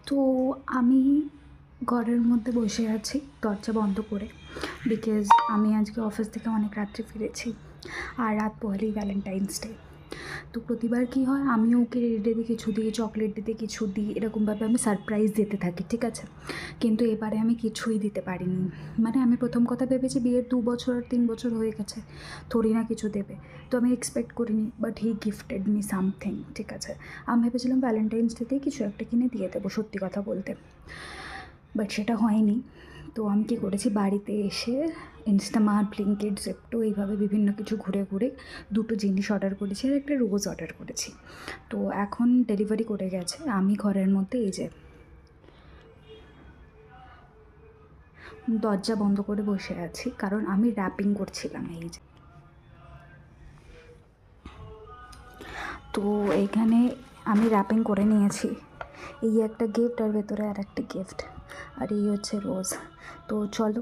তো আমি ঘরের মধ্যে বসে আছি দরজা বন্ধ করে, বিকজ আমি আজকে অফিস থেকে অনেক রাত্রে ফিরেছি আর রাত পহলেই ভ্যালেন্টাইন্স ডে। তো প্রতিবার কী হয়, আমিও ওকে রেডি কিছু দিই, চকলেট দিতে কিছু দিই, এরকমভাবে আমি সারপ্রাইজ দিতে থাকি, ঠিক আছে। কিন্তু এবারে আমি কিছুই দিতে পারিনি। মানে আমি প্রথম কথা ভেবেছি বিয়ের 2 বছর আর 3 বছর হয়ে গেছে, থোড়ি না কিছু দেবে, তো আমি এক্সপেক্ট করিনি। But he gifted me something, ঠিক আছে। আমি ভেবেছিলাম ভ্যালেন্টাইন্স ডেতেই কিছু একটা কিনে দিয়ে দেবো, সত্যি কথা বলতে, বাট সেটা হয়নি। তো আমি কী করেছি, বাড়িতে এসে ইনস্টামার্ট, ব্লিঙ্কিট, জেপ্টো এইভাবে বিভিন্ন কিছু ঘুরে ঘুরে 2টো জিনিস অর্ডার করেছি আর একটা রোজ অর্ডার করেছি। তো এখন ডেলিভারি করে গেছে। আমি ঘরের মধ্যে এই যে দরজা বন্ধ করে বসে আছি, কারণ আমি র্যাপিং করছিলাম। এই যে তো এইখানে আমি র্যাপিং করে নিয়েছি। এই একটা গিফট আর ভেতরে আর একটা গিফট, আর এই হচ্ছে রোজ। তো চলো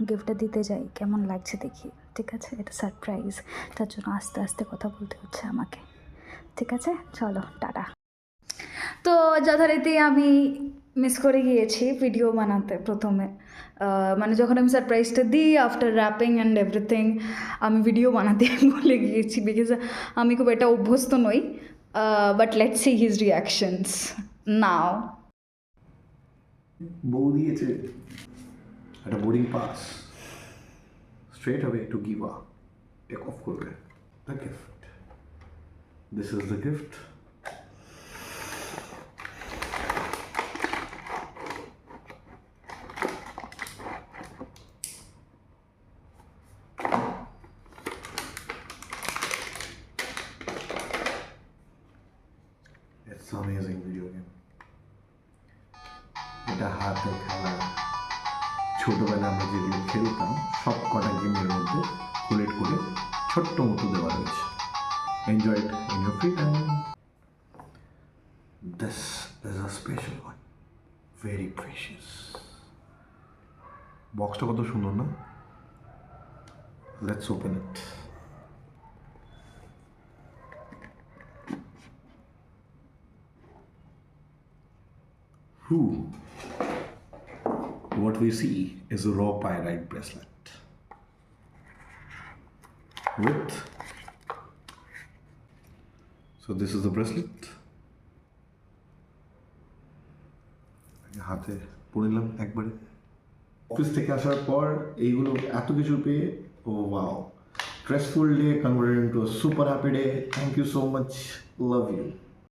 গিফটটা দিতে যাই, কেমন লাগছে দেখি, ঠিক আছে। এটা সারপ্রাইজ, তার জন্য আস্তে আস্তে কথা বলতে হচ্ছে আমাকে, ঠিক আছে। চলো টাটা। তো যথারীতি আমি মিস করে গিয়েছি ভিডিও বানাতে প্রথমে, মানে যখন আমি সারপ্রাইজটা দিই আফটার র্যাপিং অ্যান্ড এভরিথিং, আমি ভিডিও বানাতে ভুলে গিয়েছি, বিকজ আমি খুব এটা অভ্যস্ত নই। But let's see his reactions now. বউ দিয়েছে একটা boarding pass, straight away to গিভা, টেক অফ করবে। The gift, this is the gift. It's amazing video game. এটা হাতে খেলা, ছোটবেলা আমরা যেগুলো খেলতাম সব কটা গেমের মধ্যে কুলেট করে ছোট্ট মতো দেওয়া রয়েছে। Enjoy it in your free time. This is a special one, very precious. বক্সটা কত সুন্দর না? Let's open it. What we see is a raw pyrite bracelet with, so this is the bracelet. হাতে পড়লাম একবারে। অফিস থেকে আসার পর এইগুলো এত কিছু পেয়ে, oh wow, stressful day converted into a super happy day. Thank you so much, love you.